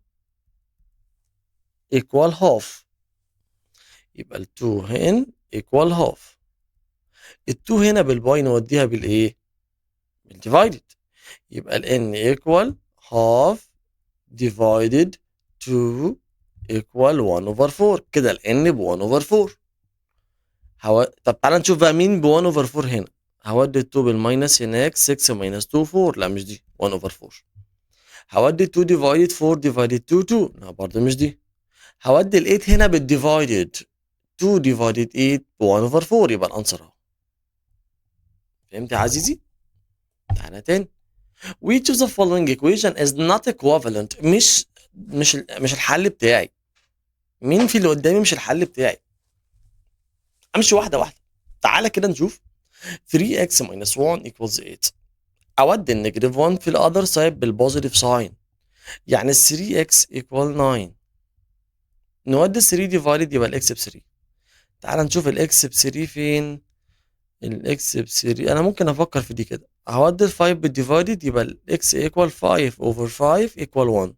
equal half. يبقى ال 2n equal half. ال 2 هنا بالباي نوديها بالايه؟ بالديفايدد، يبقى ال n equal half divided 2 equal 1 over 4. كده ال n ب 1 over 4. طب تعالى نشوف بقى مين ب 1 over 4 هنا. هودي ال 2 بالماينس هناك، 6 minus 2 4. لا مش دي 1 over 4. هودي 2 divided 4 divided 2 2. لا برضه مش دي. هودي ال 8 هنا بالديفايدد، 2 divided 8 ب 1 over 4. يبقى الانسر اهو. فهمت يا عزيزي؟ تعالى تاني. which of the following equation is not equivalent. مش الحل بتاعي. مين في اللي قدامي مش الحل بتاعي؟ امشي واحده واحده. تعالى كده نشوف. 3x minus 1 equals 8. اودي النيجاتيف 1 في الاذر سايد بالبوزيتيف ساين، يعني ال 3x equal 9. نودي 3 ديفايدد يبقى الاكس ب 3. تعالى نشوف الاكس ب 3 فين. الاكس ب 3 انا ممكن افكر في دي كده. هودي ال 5 بالديفايدد يبقى الاكس equal 5 over 5 equal 1.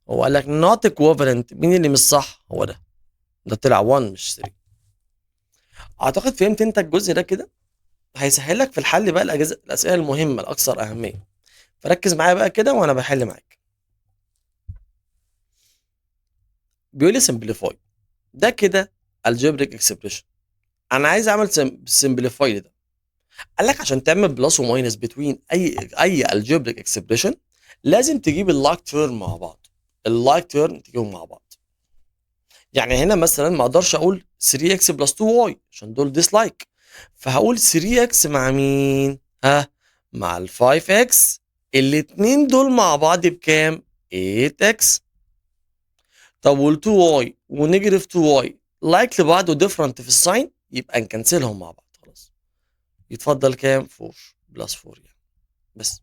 هو قال لك not equivalent، مين اللي مش صح؟ هو ده طلع 1 مش 3. اعتقد فهمت انت الجزء ده كده، هيسهلك في الحل بقى الاسئله المهمه الاكثر اهميه. فركز معايا بقى كده وانا بحل معاك. بيقول لي simplify، ده كده algebraic expression. انا عايز اعمل simplify ده. قال لك عشان تعمل بلس وماينس بتوين اي algebraic expression لازم تجيب اللايك تيرم مع بعض. اللايك تيرم تجيبهم مع بعض. يعني هنا مثلا ما اقدرش اقول 3x بلس 2y عشان دول ديسلايك، فهقول 3x مع مين؟ مع ال 5x. الاتنين دول مع بعض بكام؟ 8x. طب وال 2y ونيجاتيف 2y لايك لبعض وديفرنت في الساين، يبقى نكنسلهم مع بعض خلاص. يتفضل كام؟ 4 بلس 4 يعني. بس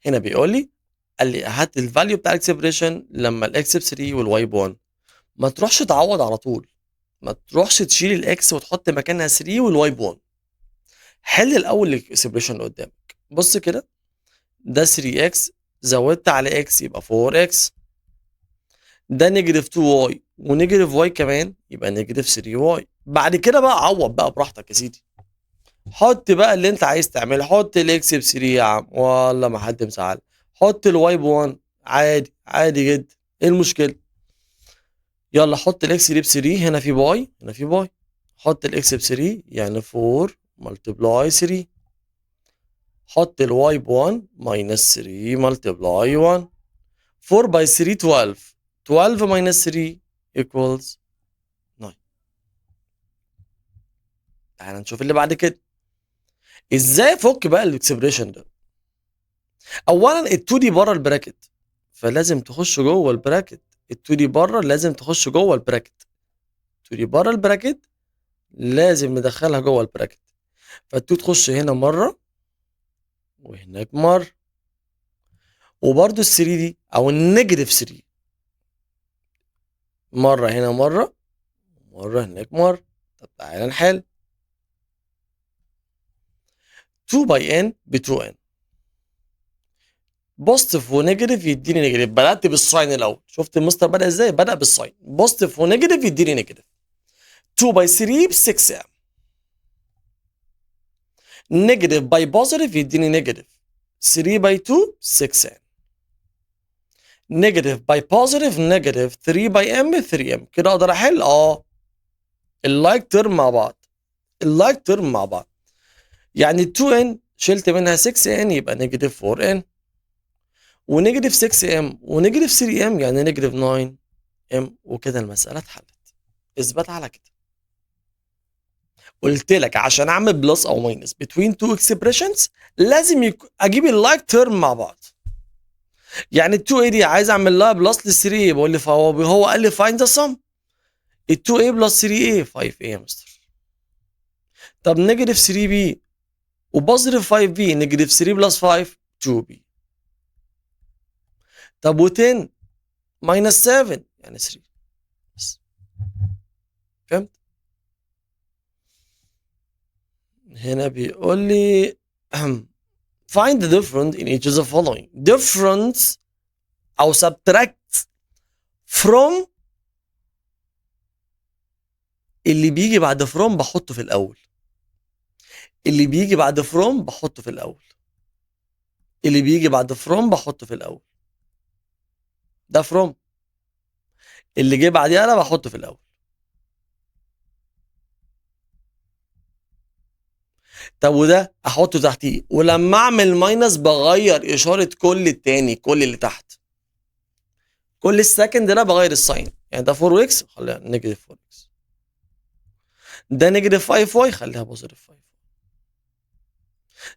هنا بيقول لي، قال لي هات الفاليو بتاع الاكسبريشن لما الاكس ب 3 والواي ب 1. ما تروحش تعوض على طول، ما تروحش تشيل الاكس وتحط مكانها 3 والواي ب 1. حل الاول الاكسبريشن اللي قدامك. بص كده، ده 3x زودت على x يبقى 4x. ده نيجاتيف 2y ونيجاتيف y كمان يبقى نيجاتيف 3y. بعد كده بقى عوض بقى براحتك يا سيدي. حط بقى اللي انت عايز تعمله، حط الاكس ب 3 يا عم والله ما حد مزعل. حط الواي ب 1 عادي عادي جدا، ايه المشكله؟ يلا حط الاكس دي ب 3، هنا في باي هنا في باي. حط الاكس ب 3 يعني 4 ملتبلاي 3. حط الواي ب 1 ماينس 3 ملتبلاي 1. 4 باي 3 12. 12 ماينس 3 equals 9. تعال نشوف اللي بعد كده. ازاي افك بقى الاكسبريشن ده؟ اولا ال2 دي بره البراكت، فلازم تخش جوه البراكت. ال2 دي بره لازم تخش جوه البراكت. ال2 دي بره البراكت لازم ندخلها جوه البراكت. فال2 تخش هنا مره وهناك مره. وبرده ال3 دي او النيجاتيف 3 مره هنا مره مره هناك مره. طب تعالى نحل. 2 باي ان ب 2 ان. بوزيتيف ونيجاتيف يديني نيجاتيف. بدات بالساين الاول، شفت المستر بدا ازاي؟ بدا بالساين. بوزيتيف ونيجاتيف يديني نيجاتيف. 2 باي 3 ب 6 ام. نيجاتيف باي بوزيتيف يديني نيجاتيف. 3 باي 2 6 ام. نيجاتيف باي بوزيتيف نيجاتيف. 3 باي ام 3 ام. كده اقدر احل اللايك تيرم مع بعض. اللايك تيرم مع بعض يعني 2 ان شلت منها 6 ان يبقى نيجاتيف 4 ان. ونيجاتيف 6 ام ونيجاتيف 3 ام يعني نيجاتيف 9 ام. وكده المساله اتحلت. اثبت على كده. قلت لك عشان اعمل بلس او ماينس between two expressions لازم اجيب اللايك تيرم مع بعض. يعني ال 2a دي عايز اعمل لها بلس لل 3a، بقول لي هو قال لي find the sum. ال 2a بلس 3a 5a يا مستر. طب نيجاتيف 3b وبوزيتيف 5b، نيجاتيف 3 بلس 5 2b. طب و10 ماينس 7 يعني 3. بس فهمت؟ هنا بيقول لي find the difference in each of the following. difference او subtract from. اللي بيجي بعد from بحطه في الاول. اللي بيجي بعد from بحطه في الاول. اللي بيجي بعد from بحطه في الاول. ده from. اللي جه بعديها انا بحطه في الاول. طب وده احطه تحتيه، ولما اعمل ماينس بغير اشاره كل التاني، كل اللي تحت. كل السكند ده بغير الساين. يعني ده 4 اكس خليها نيجاتيف 4 اكس. ده نيجاتيف 5 واي خليها بوزيتيف 5.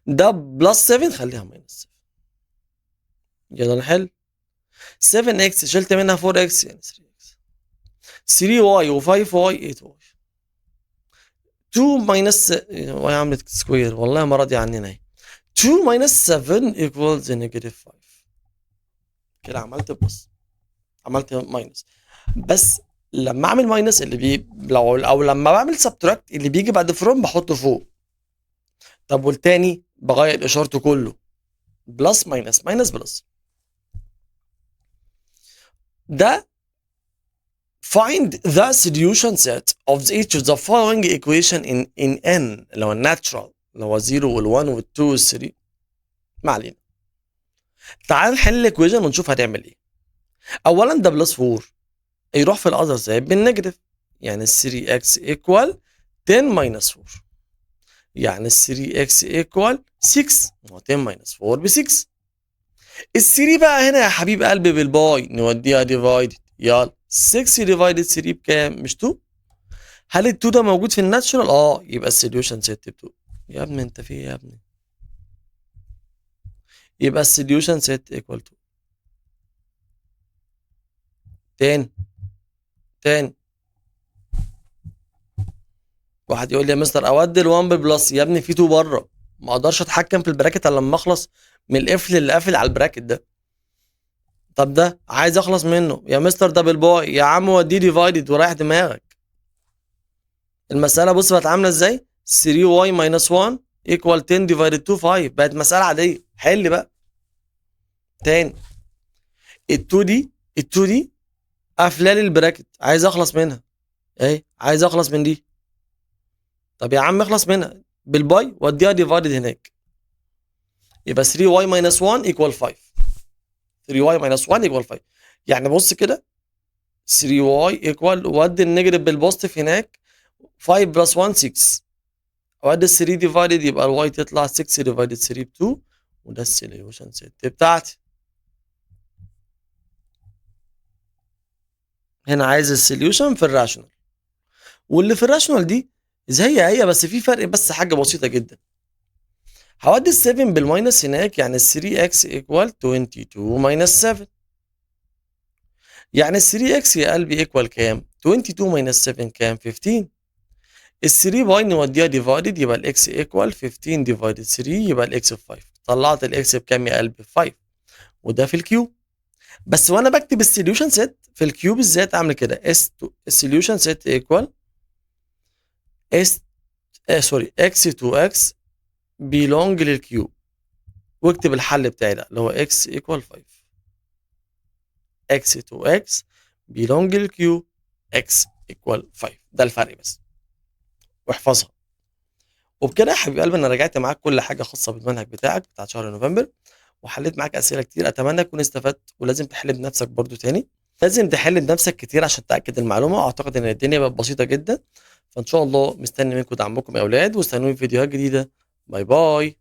ده بلس 7 خليها ماينس 7. يلا نحل. 7 اكس شلت منها 4 اكس يعني 3 اكس. 3 واي و5 واي 8 واي. 2 ماينس واي عملت سكوير والله ما راضي عننا اهي. 2 ماينس 7 equals نيجاتيف 5. كده عملت بلس، عملت ماينس. بس لما اعمل ماينس اللي لو او لما بعمل سبتراكت اللي بيجي بعد فروم بحطه فوق. طب والتاني بغير اشارته كله. بلس ماينس ماينس بلس. ده find the solution set of each of the following equation in n اللي هو الناتشرال اللي هو 0 وال1 وال2 وال3. ما علينا. تعال نحل الايكويشن ونشوف هتعمل ايه. اولا ده بلس 4 يروح في الاذر سايد بالنيجاتيف، يعني 3x equal 10 minus 4، يعني 3x equal 6، هو 10 minus 4 ب 6. ال3 بقى هنا يا حبيب قلبي بالباي نوديها ديفايدد، يلا 6 ديفايدد 3 بكام؟ مش 2؟ هل ال2 ده موجود في الناتشورال؟ يبقى السوليوشن ست ب 2. يا ابني انت في ايه يا ابني؟ يبقى السوليوشن ست ايكوال 2. تاني واحد يقول لي يا مستر اودي ال1 بلس، يا ابني في 2 بره، ما اقدرش اتحكم في البراكت الا لما اخلص من القفل اللي قافل على البراكت ده. طب ده عايز اخلص منه يا مستر ده بالباي، يا عم وديه ديفايدد ورايح دماغك. المساله بص بقت عامله ازاي؟ 3y minus 1 equal 10 divided 2 5، بقت مساله عاديه. حل بقى تاني. ال2 دي قافله لي البراكت، عايز اخلص منها اهي، عايز اخلص من دي. طب يا عم اخلص منها بالباي وديها ديفايدد هناك، يبقى 3y minus 1 equal 5. 3y minus 1 equal 5. يعني بص كده 3y equal، ودي النيجاتيف بالبوزيتيف هناك، 5 بلس 1 6، وادي 3 ديفايدد يبقى الواي تطلع 6 ديفايدد 3 ب 2، وده السوليوشن ست بتاعتي. هنا عايز السوليوشن في الراشونال، واللي في الراشونال دي زي هي بس في فرق، بس حاجه بسيطه جدا. هودي ال 7 بالماينس هناك، يعني ال 3x equal 22 minus 7، يعني ال 3x يا قلبي equal كام؟ 22 minus 7 كام؟ 15. ال 3 باي نوديها ديفايدد يبقى الاكس ايكوال 15 ديفايدد 3 يبقى الاكس ب 5. طلعت الاكس بكام يا قلبي؟ 5. وده في الكيو. بس وانا بكتب السوليوشن سيت في الكيو بالذات اعمل كده اس السوليوشن سيت ايكوال اس سوري اكس تو اكس بيلونج للكيو، واكتب الحل بتاعي ده اللي هو اكس ايكوال 5. اكس تو اكس بيلونج للكيو، اكس ايكوال 5. ده الفرق بس، واحفظها. وبكده يا حبيب قلبي انا رجعت معاك كل حاجه خاصه بالمنهج بتاعك بتاع شهر نوفمبر، وحليت معاك اسئله كتير. اتمنى تكون استفدت، ولازم تحل بنفسك برضو تاني، لازم تحل بنفسك كتير عشان تاكد المعلومه. واعتقد ان الدنيا بقت بسيطه جدا، فان شاء الله مستني منكم دعمكم يا اولاد، واستنوني في فيديوهات جديده. باي باي.